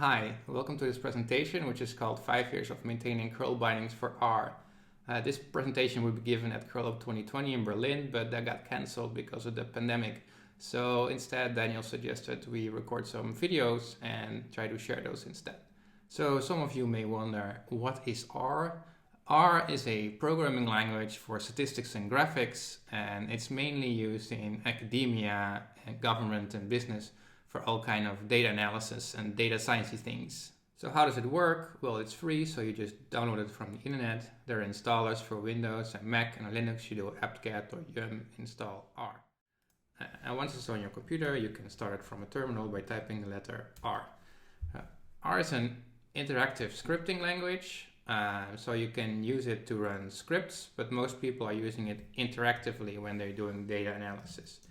Hi, welcome to this presentation, which is called 5 Years of Maintaining Curl Bindings for R. This presentation will be given at curlup 2020 in Berlin, but that got cancelled because of the pandemic. So instead, Daniel suggested we record some videos and try to share those instead. So some of you may wonder, what is R? R is a programming language for statistics and graphics, and it's mainly used in academia and government and business for all kind of data analysis and data sciencey things. So how does it work? Well, it's free, so you just download it from the internet. There are installers for Windows and Mac, and on Linux you do apt-get or yum install R. And once it's on your computer, you can start it from a terminal by typing the letter R. R is an interactive scripting language, so you can use it to run scripts, but most people are using it interactively when they're doing data analysis.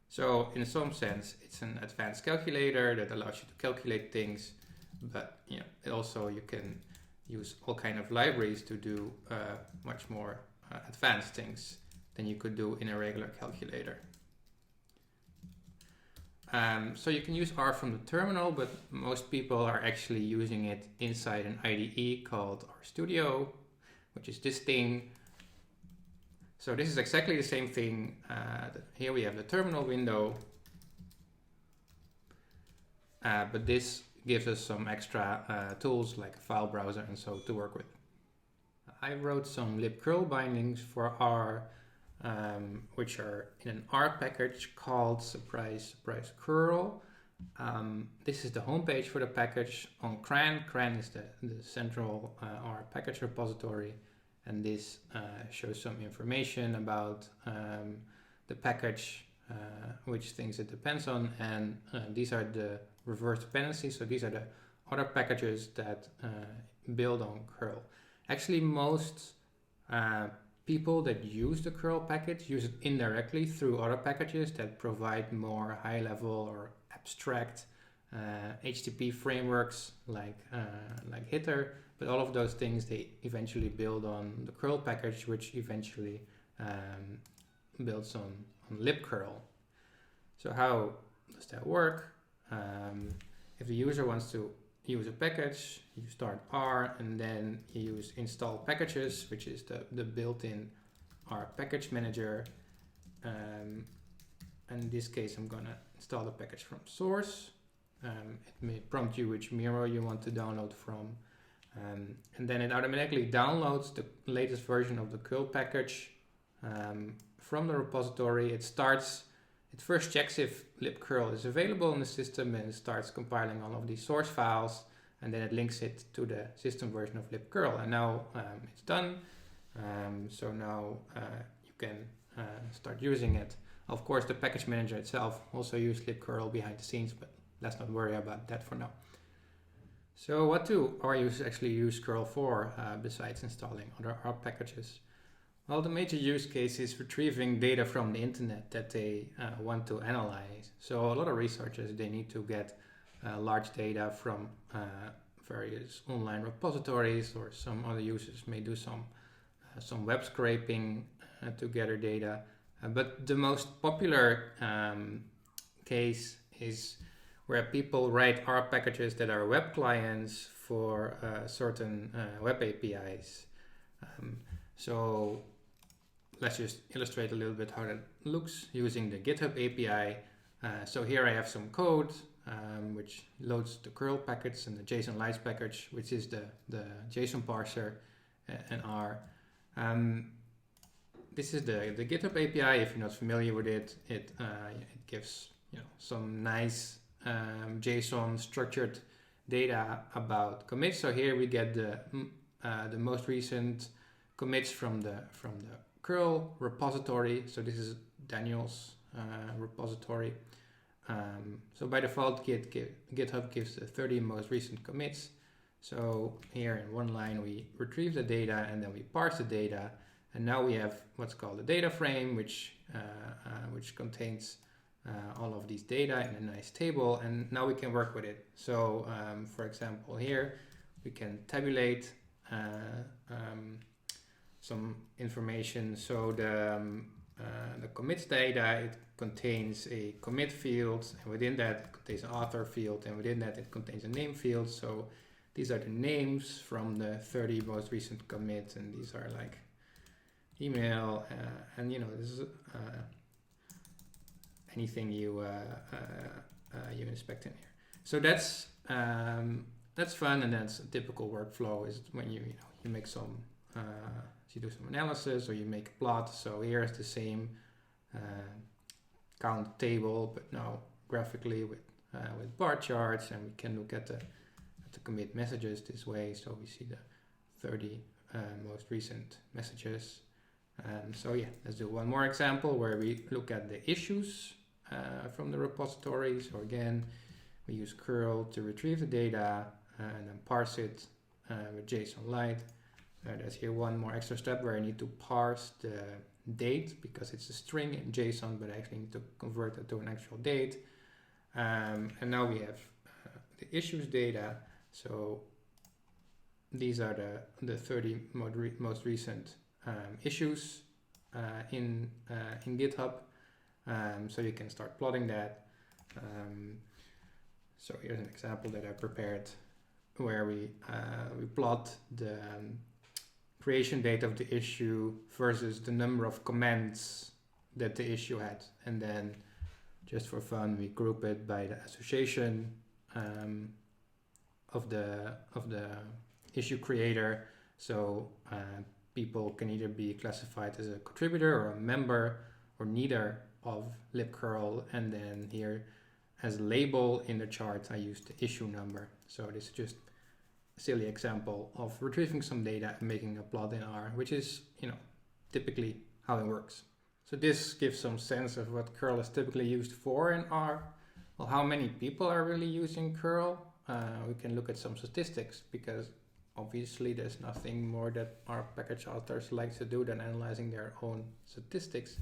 So in some sense, it's an advanced calculator that allows you to calculate things, but it also you can use all kind of libraries to do much more advanced things than you could do in a regular calculator. So you can use R from the terminal, but most people are actually using it inside an IDE called RStudio, which is this thing. So this is exactly the same thing. Here we have the terminal window, but this gives us some extra tools like a file browser and so to work with. I wrote some libcurl bindings for R, which are in an R package called surprise curl. This is the homepage for the package on CRAN. CRAN is the central R package repository. And this shows some information about the package, which things it depends on. And these are the reverse dependencies. So these are the other packages that build on curl. Actually, most people that use the curl package use it indirectly through other packages that provide more high-level or abstract HTTP frameworks like Hitter. But all of those things, they eventually build on the curl package, which eventually builds on libcurl. So how does that work? If the user wants to use a package, you start R, and then you use install packages, which is the built-in R package manager. And in this case, I'm going to install the package from source. It may prompt you which mirror you want to download from. And then it automatically downloads the latest version of the curl package from the repository. It first checks if libcurl is available in the system and it starts compiling all of these source files, and then it links it to the system version of libcurl. And now it's done. So now you can start using it. Of course, the package manager itself also uses libcurl behind the scenes, but let's not worry about that for now. So what do R users actually use curl for besides installing other R packages? Well, the major use case is retrieving data from the internet that they want to analyze. So a lot of researchers, they need to get large data from various online repositories, or some other users may do some web scraping to gather data. But the most popular case is where people write R packages that are web clients for certain web APIs. So let's just illustrate a little bit how that looks using the Github Api. So here I have some code which loads the curl package and the JSON-Lights package, which is the JSON parser in R. This is the Github API. If you're not familiar with it, it gives some nice JSON structured data about commits. So here we get the most recent commits from the curl repository. So this is Daniel's repository. So by default, GitHub gives the 30 most recent commits. So here in one line we retrieve the data and then we parse the data, and now we have what's called a data frame, which contains all of these data in a nice table, and now we can work with it. So for example, here we can tabulate some information. So the commits data, it contains a commit field, and within that it contains an author field, and within that it contains a name field. So these are the names from the 30 most recent commits, and these are like email, and you know, this is anything you inspect in here. So that's fun, and that's a typical workflow. Is when you make some you do some analysis or you make a plot. So here's the same count table, but now graphically with bar charts, and we can look at the commit messages this way. So we see the 30 most recent messages. So yeah, let's do one more example where we look at the issues from the repository. So again, we use curl to retrieve the data and then parse it with JSONLite. There's here one more extra step where I need to parse the date because it's a string in JSON, but I actually need to convert it to an actual date. And now we have the issues data. So these are the 30 most recent issues in GitHub. So you can start plotting that. So here's an example that I prepared where we plot the creation date of the issue versus the number of comments that the issue had, and then just for fun we group it by the association of the issue creator. So people can either be classified as a contributor or a member or neither of libcurl, and then here as a label in the chart I use the issue number. So this is just silly example of retrieving some data and making a plot in R, which is, typically how it works. So this gives some sense of what curl is typically used for in R. Well, how many people are really using curl? We can look at some statistics, because obviously there's nothing more that R package authors like to do than analyzing their own statistics.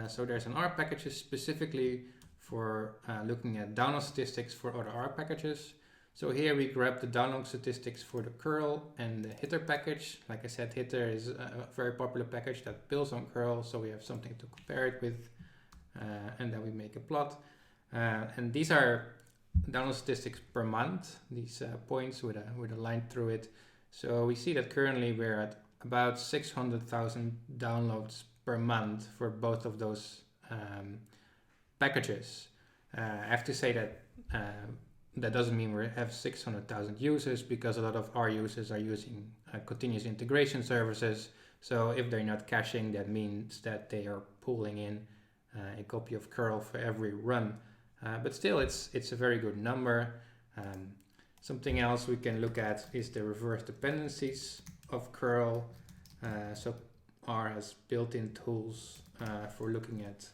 So there's an R package specifically for looking at download statistics for other R packages. So here we grab the download statistics for the curl and the hitter package. Like I said, hitter is a very popular package that builds on curl, so we have something to compare it with, and then we make a plot. And these are download statistics per month, these points with a line through it. So we see that currently we're at about 600,000 downloads per month for both of those packages. I have to say that that doesn't mean we have 600,000 users, because a lot of our users are using continuous integration services. So if they're not caching, that means that they are pulling in a copy of curl for every run. But still, it's a very good number. Something else we can look at is the reverse dependencies of curl. So R has built-in tools for looking at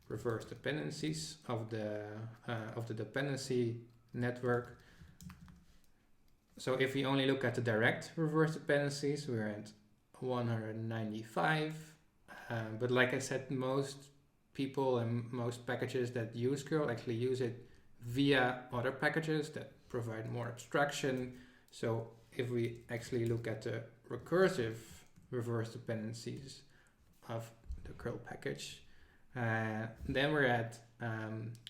reverse dependencies of the dependency network. So if we only look at the direct reverse dependencies, we're at 195. But like I said, most people and most packages that use curl actually use it via other packages that provide more abstraction. So if we actually look at the recursive reverse dependencies of the curl package, then we're at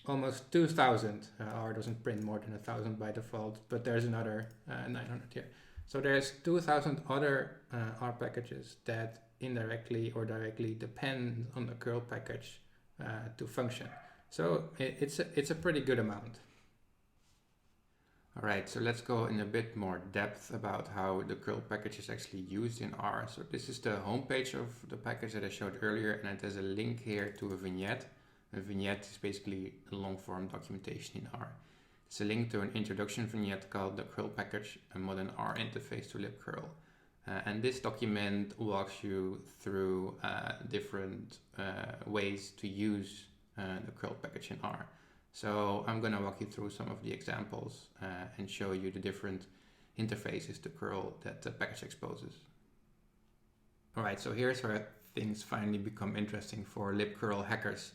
almost 2,000. R doesn't print more than 1,000 by default, but there's another 900 here. So there's 2,000 other R packages that indirectly or directly depend on the curl package to function. So it's a pretty good amount. All right, so let's go in a bit more depth about how the curl package is actually used in R. So this is the homepage of the package that I showed earlier, and it has a link here to a vignette. A vignette is basically a long-form documentation in R. It's a link to an introduction vignette called the curl package, a modern R interface to libcurl. And this document walks you through different ways to use the curl package in R. So I'm going to walk you through some of the examples and show you the different interfaces to curl that the package exposes. All right, so here's where things finally become interesting for libcurl hackers.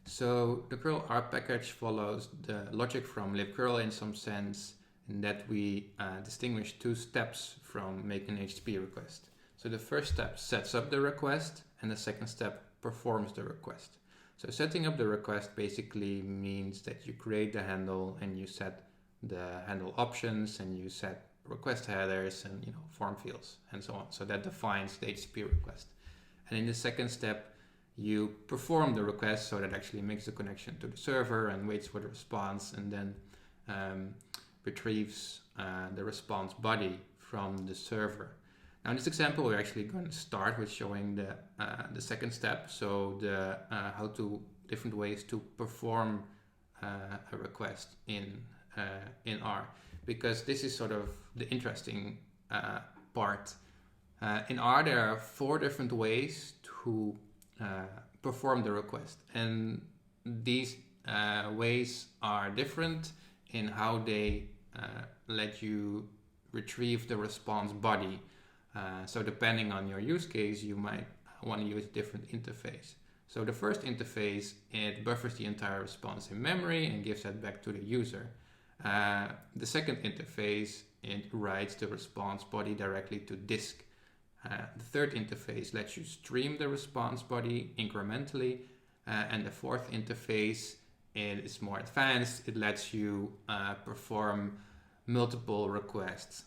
So the curl R package follows the logic from libcurl in some sense, in that we distinguish two steps from making an HTTP request. So the first step sets up the request, and the second step performs the request. So setting up the request basically means that you create the handle and you set the handle options and you set request headers and form fields and so on. So that defines the HTTP request. And in the second step, you perform the request, so that actually makes the connection to the server and waits for the response, and then retrieves the response body from the server. Now in this example, we're actually going to start with showing the second step, so the different ways to perform a request in R, because this is sort of the interesting part. In R, there are 4 different ways to perform the request, and these ways are different in how they let you retrieve the response body. So depending on your use case, you might want to use a different interface. So the first interface, it buffers the entire response in memory and gives that back to the user. The second interface, it writes the response body directly to disk. The third interface lets you stream the response body incrementally. And the fourth interface, it is more advanced. It lets you perform multiple requests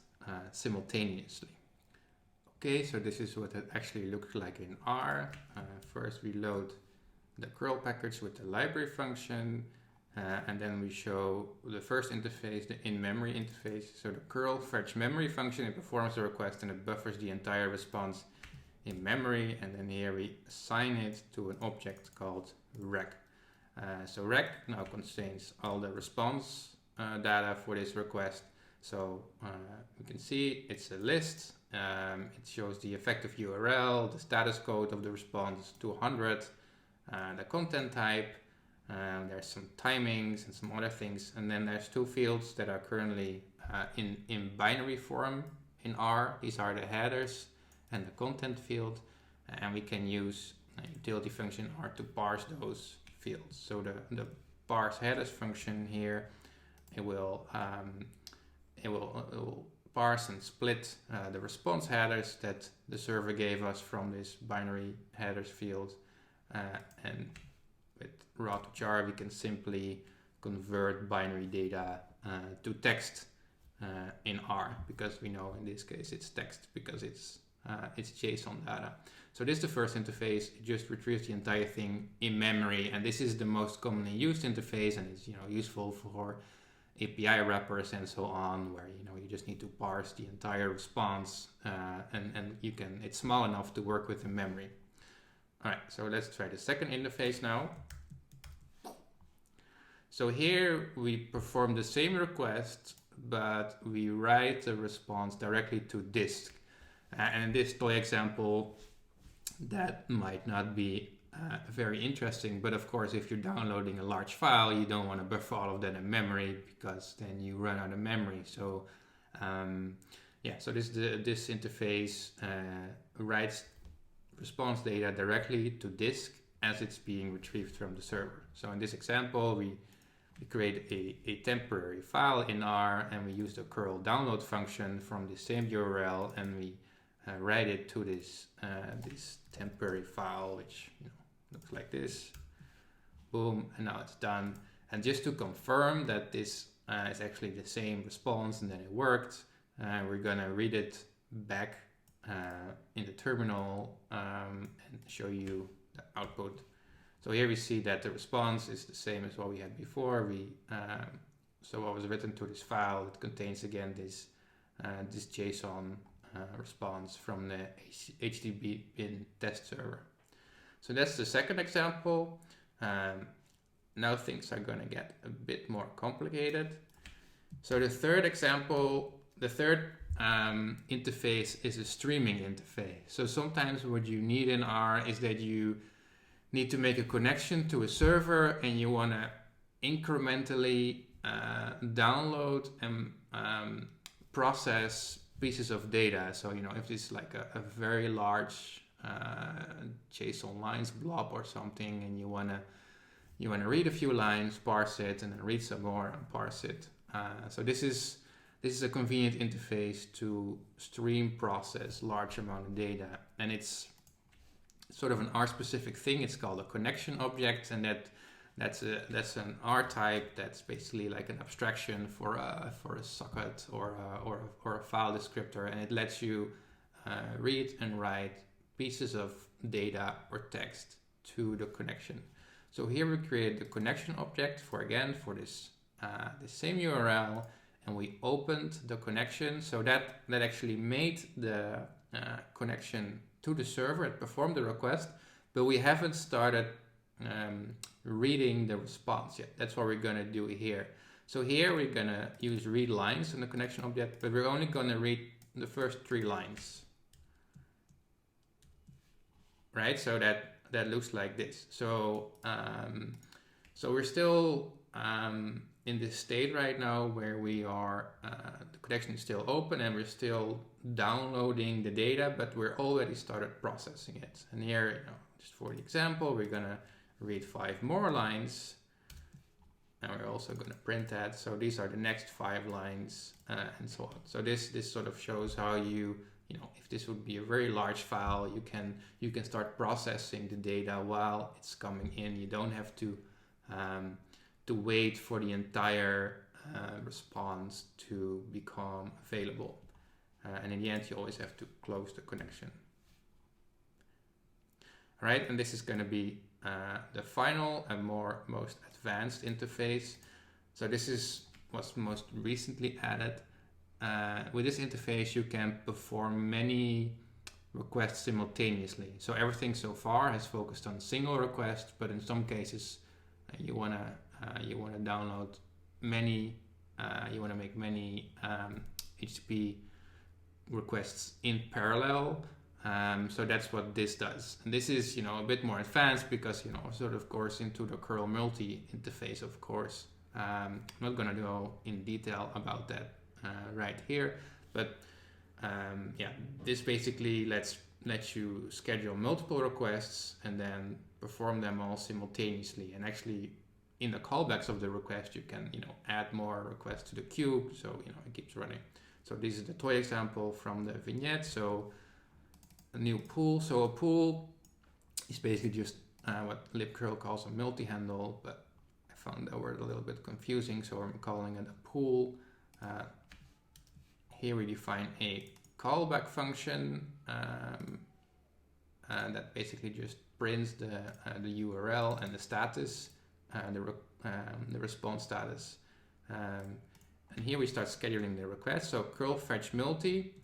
simultaneously. Okay, so this is what it actually looks like in R. First we load the curl package with the library function, and then we show the first interface, the in-memory interface. So the curl fetch memory function, it performs the request and it buffers the entire response in memory, and then here we assign it to an object called rec. So rec now contains all the response data for this request. So we can see it's a list. It shows the effective URL, the status code of the response 200, the content type, there's some timings and some other things, and then there's 2 fields that are currently in binary form in R. These are the headers and the content field, and we can use a utility function R to parse those fields. So the parse headers function here, it will parse and split the response headers that the server gave us from this binary headers field, and with raw to jar we can simply convert binary data to text in R, because we know in this case it's text because it's JSON data. So this is the first interface. It just retrieves the entire thing in memory, and this is the most commonly used interface, and it's useful for API wrappers and so on, where you just need to parse the entire response, and it's small enough to work with in memory. All right, so let's try the second interface now. So here we perform the same request, but we write the response directly to disk. And in this toy example, that might not be very interesting, but of course if you're downloading a large file, you don't want to buffer all of that in memory, because then you run out of memory. So so this interface writes response data directly to disk as it's being retrieved from the server. So in this example, we create a temporary file in R, and we use the curl download function from the same URL, and we write it to this temporary file, which looks like this. Boom, and now it's done. And just to confirm that this is actually the same response and that it worked, we're gonna read it back in the terminal and show you the output. So here we see that the response is the same as what we had before. So what was written to this file, it contains again this JSON response from the HTTP bin test server. So that's the second example. Now things are going to get a bit more complicated. So the third example, the third interface is a streaming interface. So sometimes what you need in R is that you need to make a connection to a server, and you want to incrementally download and process pieces of data. So if it's like a very large JSON lines blob or something, and you wanna read a few lines, parse it, and then read some more and parse it. So this is this is a convenient interface to stream process large amount of data, and it's sort of an R-specific thing. It's called a connection object, and that's an R type that's basically like an abstraction for a socket or a file descriptor, and it lets you read and write pieces of data or text to the connection. So here we create the connection object for this the same URL, and we opened the connection, so that actually made the connection to the server. It performed the request, but we haven't started reading the response yet. That's what we're going to do here. So here we're going to use read lines in the connection object, but we're only going to read the first 3 lines. Right? So that looks like this. So so we're still in this state right now where we are, the connection is still open and we're still downloading the data, but we're already started processing it. And here, just for the example, we're gonna read 5 more lines, and we're also gonna print that. So these are the next 5 lines, and so on. So this sort of shows how if this would be a very large file, you can start processing the data while it's coming in. You don't have to wait for the entire response to become available. And in the end, you always have to close the connection. All right, and this is going to be the final and most advanced interface. So this is what's most recently added. With this interface, you can perform many requests simultaneously. So everything so far has focused on single requests, but in some cases, you want to download many. You want to make many HTTP requests in parallel. So that's what this does. And this is a bit more advanced because sort of course into the curl multi interface. Of course, I'm not going to go in detail about that right here, but yeah, this basically lets you schedule multiple requests and then perform them all simultaneously. And actually, in the callbacks of the request, you can add more requests to the queue, so it keeps running. So this is the toy example from the vignette. So a new pool. So a pool is basically just what libcurl calls a multi-handle, but I found that word a little bit confusing, so I'm calling it a pool. Here we define a callback function that basically just prints the URL and the status, the response status. And here we start scheduling the request. So curl fetch multi,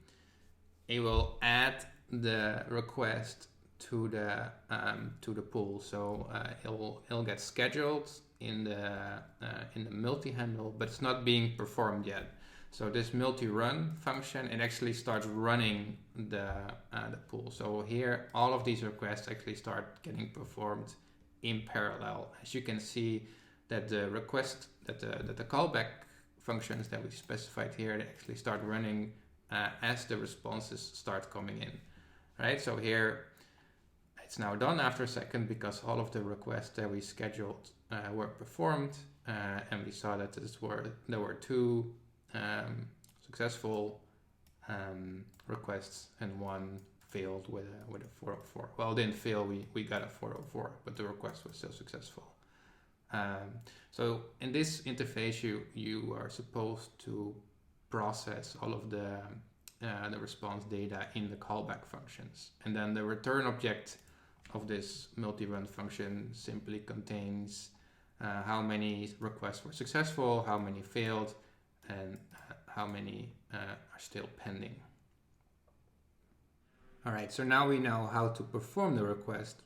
it will add the request to the pool. So it'll get scheduled in the multi handle, but it's not being performed yet. So this multi-run function, it actually starts running the pool. So here, all of these requests actually start getting performed in parallel. As you can see, that the request, that the callback functions that we specified here, they actually start running as the responses start coming in. Right? So here, it's now done after a second because all of the requests that we scheduled were performed, and we saw that there were 2 successful requests and 1 failed with a 404. Well, it didn't fail, we got a 404, but the request was still successful. So in this interface, you are supposed to process all of the response data in the callback functions, and then the return object of this multi-run function simply contains how many requests were successful, how many failed, and how many are still pending. All right, so now we know how to perform the request,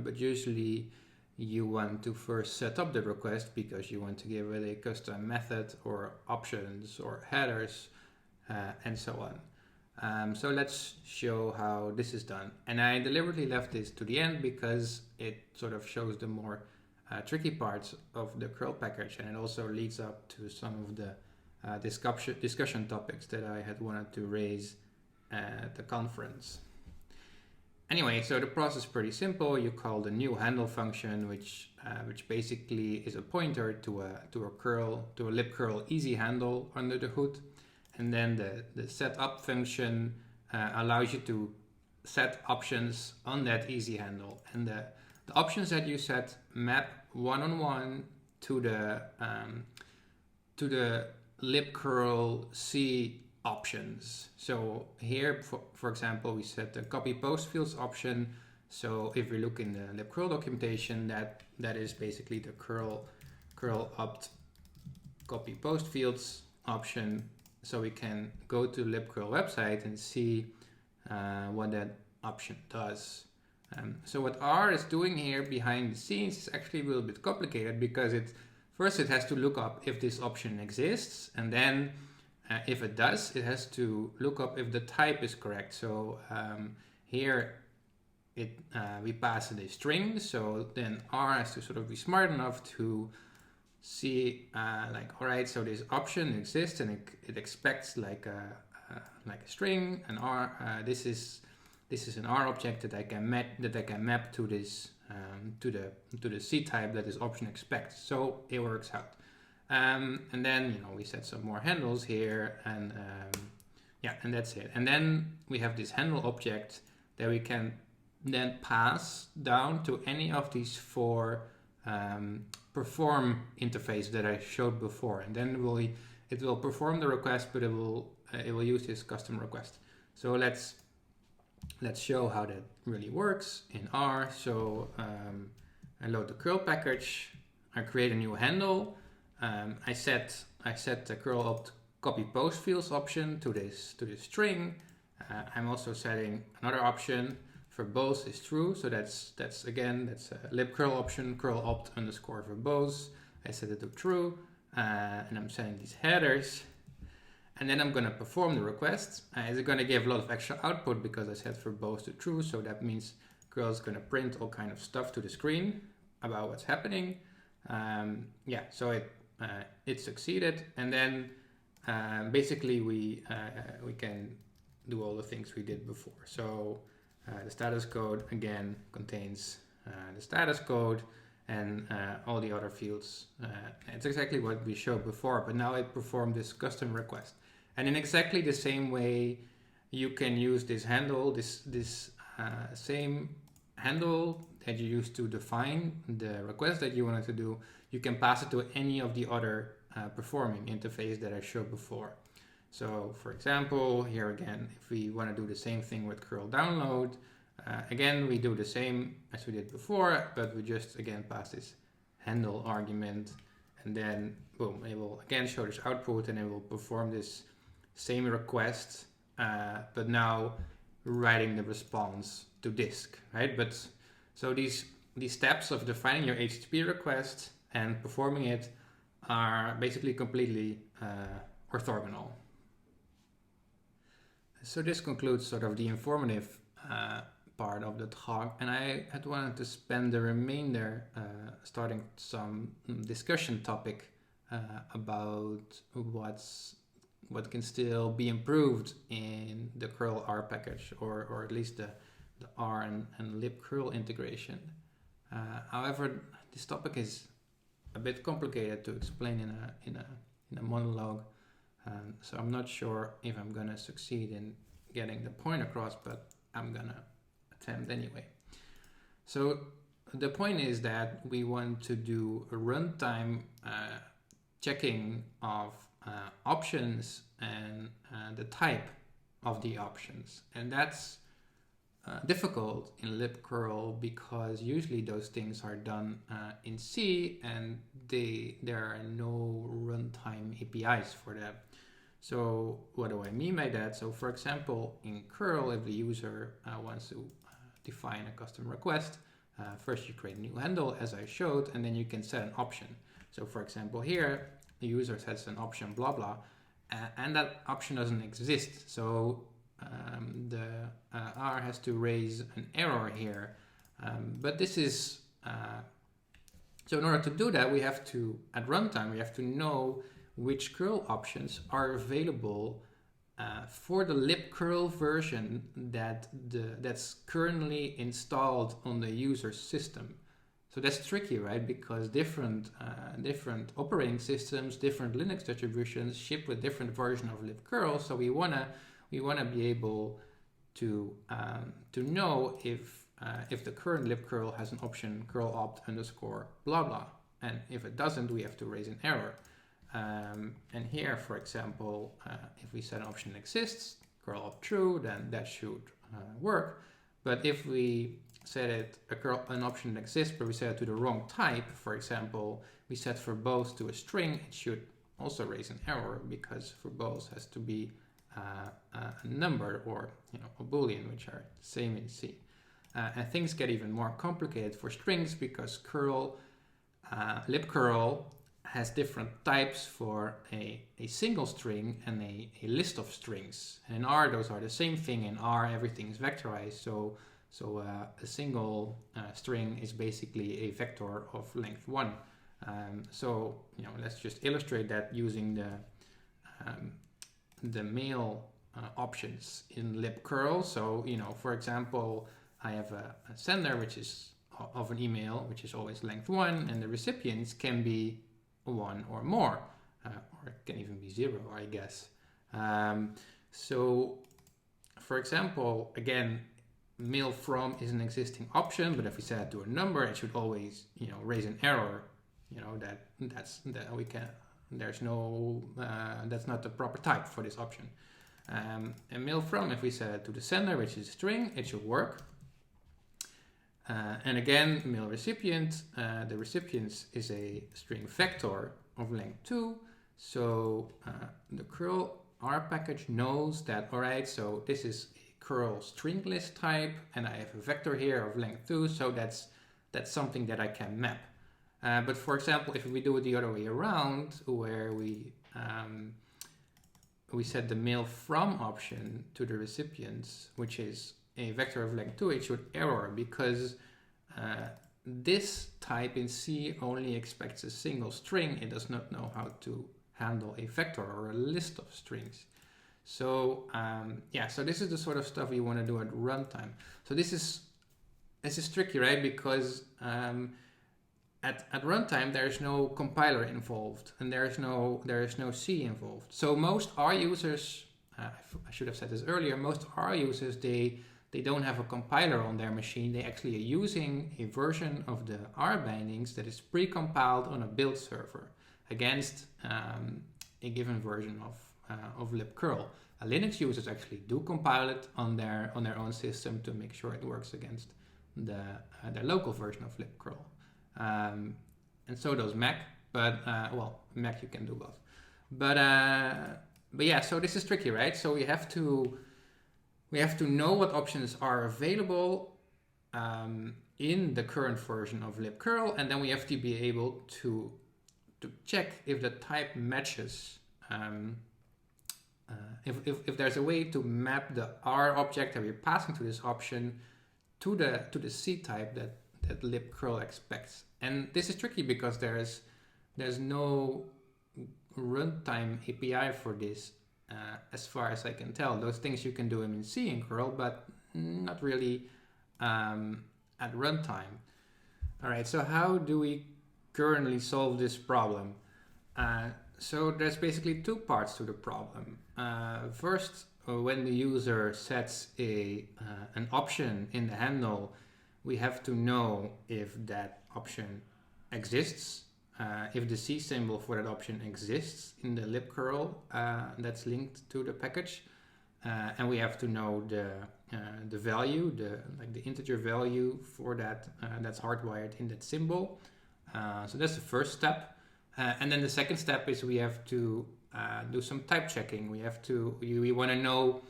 but usually you want to first set up the request because you want to give it a custom method or options or headers and so on. So let's show how this is done. And I deliberately left this to the end because it sort of shows the more tricky parts of the curl package, and it also leads up to some of the discussion topics that I had wanted to raise at the conference. Anyway, so the process is pretty simple. You call the new handle function, which basically is a pointer to a libcurl easy handle under the hood, And then the setup function allows you to set options on that easy handle. And the options that you set map one-on-one to the libcurl C options. So here, for example, we set the copy post fields option. So if we look in the libcurl documentation, that is basically the curl opt copy post fields option. So we can go to libcurl website and see what that option does. So what R is doing here behind the scenes is actually a little bit complicated, because first it has to look up if this option exists, and then if it does, it has to look up if the type is correct. So here we pass it a string, so then R has to sort of be smart enough to see like, all right, so this option exists and it expects like a string, and R this is an R object that I can map to this to the C type that this option expects. So it works out. And then we set some more handles here, and yeah, and that's it. And then we have this handle object that we can then pass down to any of these four perform interface that I showed before, and then it will perform the request, but it will use this custom request. So let's show how that really works in R. So I load the curl package, I create a new handle, I set the curl opt copy post fields option to this string. I'm also setting another option verbose is true, so that's a libcurl option, curl opt underscore verbose. I set it to true, and I'm setting these headers, and then I'm going to perform the request. It's going to give a lot of extra output because I set verbose to true, so that means curl is going to print all kind of stuff to the screen about what's happening. Yeah, so it succeeded, and then basically we can do all the things we did before. So the status code again contains the status code and all the other fields. It's exactly what we showed before, but now it performed this custom request. And in exactly the same way, you can use this handle, this same handle that you used to define the request that you wanted to do. You can pass it to any of the other performing interface that I showed before. So for example, here again, if we want to do the same thing with curl download, again, we do the same as we did before, but we just again pass this handle argument, and then boom, it will again show this output, and it will perform this same request, but now writing the response to disk, right? But so these steps of defining your HTTP request and performing it are basically completely orthogonal. So this concludes sort of the informative part of the talk, and I had wanted to spend the remainder starting some discussion topic about what can still be improved in the curl R package, or at least the R and libcurl integration. However, this topic is a bit complicated to explain in a monologue. So I'm not sure if I'm gonna succeed in getting the point across, but I'm gonna attempt anyway. So the point is that we want to do a runtime checking of options and the type of the options, and that's difficult in libcurl because usually those things are done in C, and there are no runtime APIs for that. So what do I mean by that? So for example, in curl, if the user wants to define a custom request, first you create a new handle as I showed, and then you can set an option. So for example here, the user sets an option blah blah, and that option doesn't exist. So the R has to raise an error here. But this is, so in order to do that, we have to, at runtime, we have to know which curl options are available for the libcurl version that's currently installed on the user's system. So that's tricky, right? Because different operating systems, different Linux distributions ship with different version of libcurl. So we wanna be able to know if the current libcurl has an option curl opt underscore blah blah, and if it doesn't, we have to raise an error. And here, for example, if we set an option exists, curl opt true, then that should work. But if we set an option exists, but we set it to the wrong type, for example, we set verbose to a string, it should also raise an error because verbose has to be a number or a boolean, which are the same in C. And things get even more complicated for strings because libcurl has different types for a single string and a list of strings. And in R, those are the same thing. In R, everything is vectorized. So a single string is basically a vector of length 1. So let's just illustrate that using the mail options in libcurl. So for example, I have a sender which is of an email which is always length 1, and the recipients can be 1 or more, or it can even be 0, I guess. So for example, again, mail from is an existing option, but if we set it to a number, it should always raise an error. That's not the proper type for this option. And mail from, if we set it to the sender, which is a string, it should work. And again, mail recipient, the recipient is a string vector of length 2. So the curl R package knows that, all right, so this is a curl string list type, and I have a vector here of length 2, so that's something that I can map. But for example, if we do it the other way around, where we set the mail from option to the recipients, which is a vector of length 2, it should error because this type in C only expects a single string. It does not know how to handle a vector or a list of strings. So so this is the sort of stuff we want to do at runtime. So this is tricky, right? Because at runtime there is no compiler involved, and there is no C involved. So most R users, I should have said this earlier, most R users they don't have a compiler on their machine. They actually are using a version of the R bindings that is pre-compiled on a build server against a given version of libcurl. Linux users actually do compile it on their own system to make sure it works against their local version of libcurl. And so does Mac, but Mac you can do both. But yeah, so this is tricky, right? So we have to know what options are available in the current version of libcurl, and then we have to be able to check if the type matches. If there's a way to map the R object that we're passing to this option to the C type that libcurl expects. And this is tricky because there's no runtime API for this, as far as I can tell. Those things you can do in C and curl, but not really at runtime. All right, so how do we currently solve this problem? So there's basically two parts to the problem. First, when the user sets an option in the handle, we have to know if that option exists, if the C symbol for that option exists in the libcurl that's linked to the package, and we have to know the value, the integer value for that that's hardwired in that symbol. So that's the first step. And then the second step is we have to do some type checking. We want to know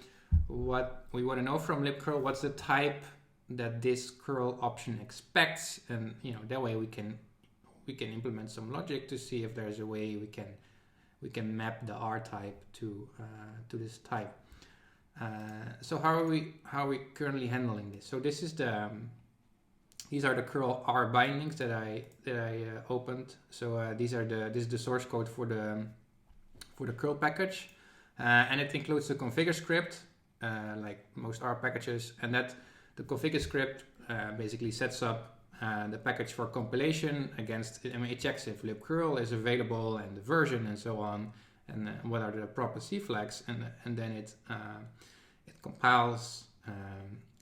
from libcurl what's the type that this curl option expects, and that way we can implement some logic to see if there's a way we can map the R type to this type. So how are we currently handling this? So this is these are the curl R bindings that I opened. So this is the source code for the curl package, and it includes the configure script, like most R packages, and that the configure script basically sets up the package for compilation against, it checks if libcurl is available and the version and so on, and what are the proper C flags, and then it compiles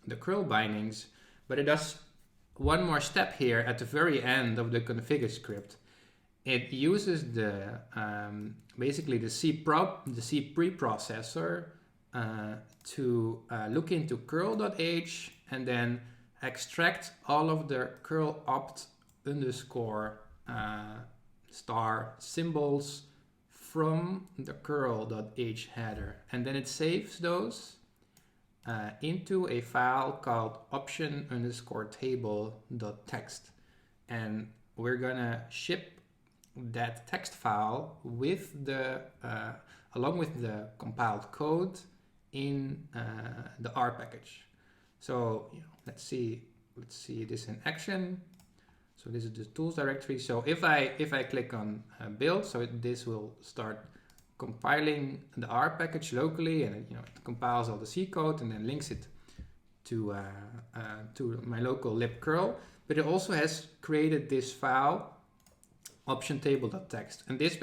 the curl bindings. But it does one more step here at the very end of the configure script. It uses the basically the C preprocessor to look into curl.h and then extract all of the curl opt underscore star symbols from the curl.h header, and then it saves those into a file called option underscore table.txt, and we're gonna ship that text file with the along with the compiled code in the R package. So let's see this in action. So this is the tools directory. So if I click on build, so this will start compiling the R package locally, and it compiles all the C code and then links it to my local libcurl. But it also has created this file option table.txt, and this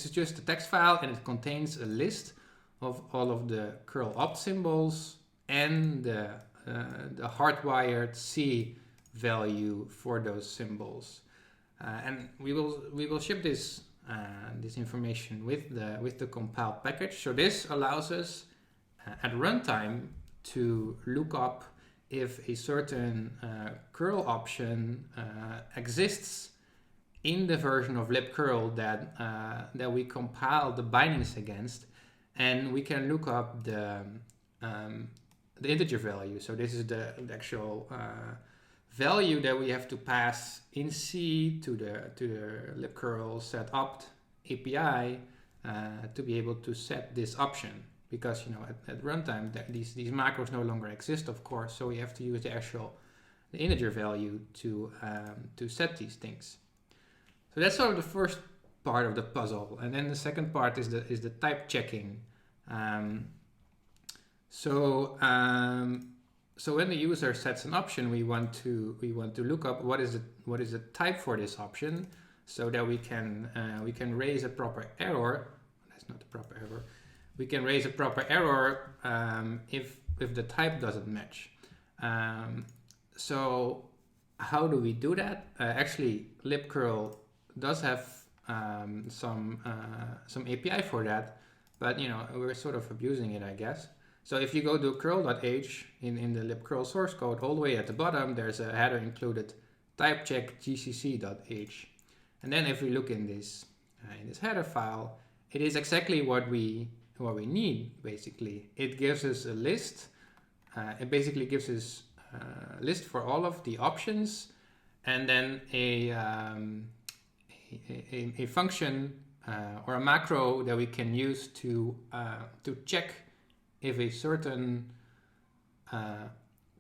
is just a text file, and it contains a list of all of the curl opt symbols and the hardwired C value for those symbols, and we will ship this information with the compiled package. So this allows us at runtime to look up if a certain curl option exists in the version of libcurl that we compile the bindings against, and we can look up the integer value. So this is the actual value that we have to pass in C to the libcurl set opt API to be able to set this option, because at runtime these macros no longer exist, of course, so we have to use the integer value to set these things. So that's sort of the first part of the puzzle, and then the second part is the type checking. So when the user sets an option, we want to look up what is the type for this option, so that we can raise a proper error. That's not the proper error. We can raise a proper error if the type doesn't match. So how do we do that? Actually, libcurl does have some API for that, but we're sort of abusing it, I guess. So if you go to curl.h in the libcurl source code, all the way at the bottom, there's a header included type check gcc.h, and then if we look in this header file, it is exactly what we need. Basically, it gives us a list. It basically gives us a list for all of the options, and then a function or a macro that we can use to check if a certain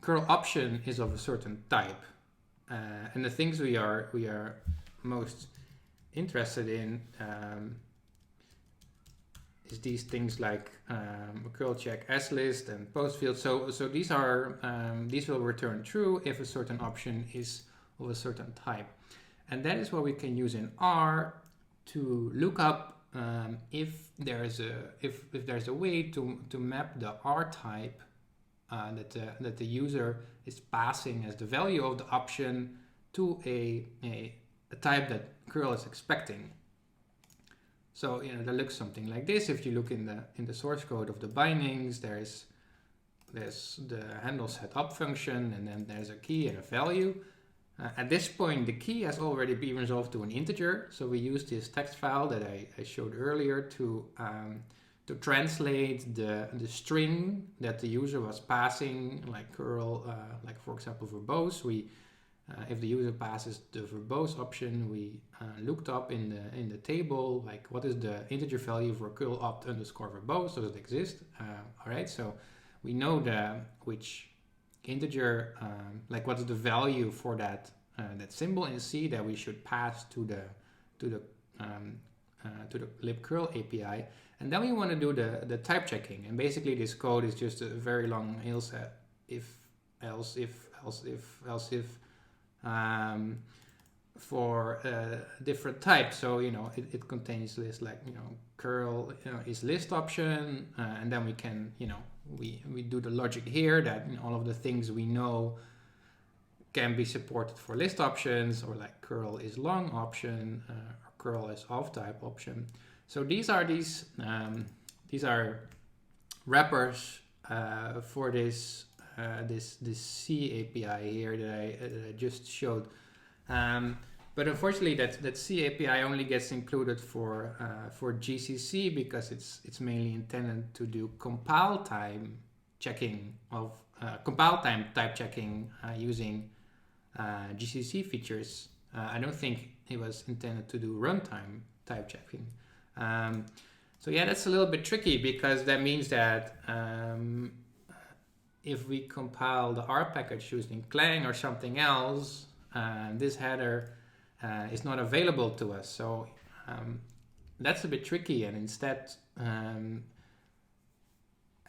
curl option is of a certain type. And the things we are most interested in is these things like curl check slist and post field. So these will return true if a certain option is of a certain type. And that is what we can use in R to look up if there's a way to map the R type that the user is passing as the value of the option to a type that curl is expecting. So that looks something like this. If you look in the source code of the bindings, there's the handle set up function, and then there's a key and a value. At this point, the key has already been resolved to an integer, so we use this text file that I showed earlier to translate the string that the user was passing, like curl, like for example verbose. If the user passes the verbose option, we looked up in the table, like what is the integer value for curl opt underscore verbose? Does it exist? All right, so we know which integer, like what's the value for that symbol in C that we should pass to the libcurl API, and then we want to do the type checking. And basically, this code is just a very long else if for different types. So, it contains lists like, curl is list option, and then we can, we do the logic here that all of the things we know can be supported for list options, or like curl is long option, or curl is off type option. So these are wrappers for this C API here that I just showed. But unfortunately, that C API only gets included for GCC because it's mainly intended to do compile time checking of compile time type checking using GCC features. I don't think it was intended to do runtime type checking. So yeah, that's a little bit tricky because that means that if we compile the R package using Clang or something else, this header is not available to us. So that's a bit tricky, and instead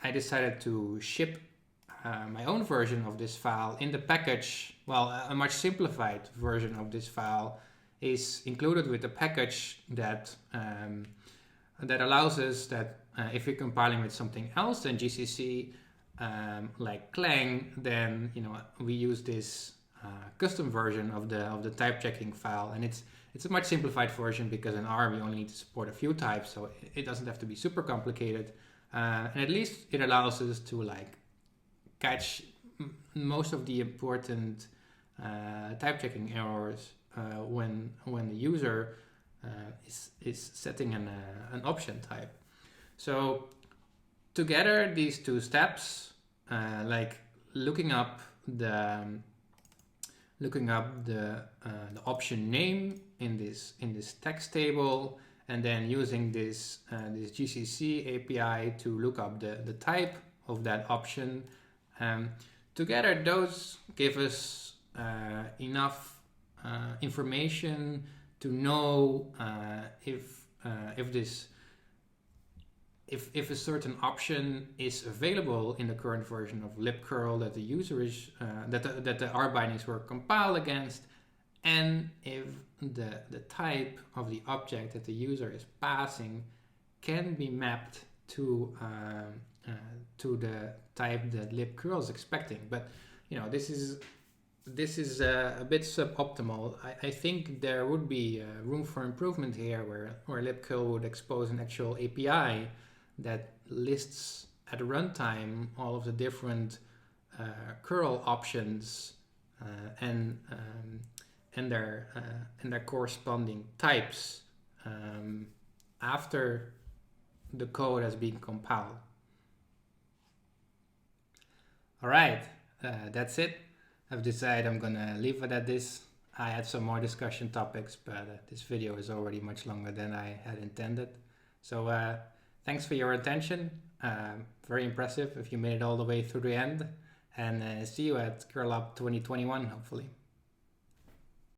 I decided to ship my own version of this file in the package. Well, a much simplified version of this file is included with the package that allows us that if we're compiling with something else than GCC, like Clang, then we use this custom version of the type checking file, and it's a much simplified version because in R we only need to support a few types, so it doesn't have to be super complicated, and at least it allows us to catch most of the important type checking errors when the user is setting an option type. So together these two steps, like looking up the option name in this text table, and then using this GCC API to look up the type of that option. Together, those give us enough information to know if a certain option is available in the current version of libcurl that the user is that the R bindings were compiled against, and if the type of the object that the user is passing can be mapped to the type that libcurl is expecting. But this is a bit suboptimal. I think there would be room for improvement here, where libcurl would expose an actual API that lists at runtime all of the different curl options and their corresponding types after the code has been compiled. All right, that's it. I've decided I'm gonna leave it at this. I had some more discussion topics, but this video is already much longer than I had intended. So thanks for your attention. Very impressive if you made it all the way through the end. And see you at curlup 2021, hopefully.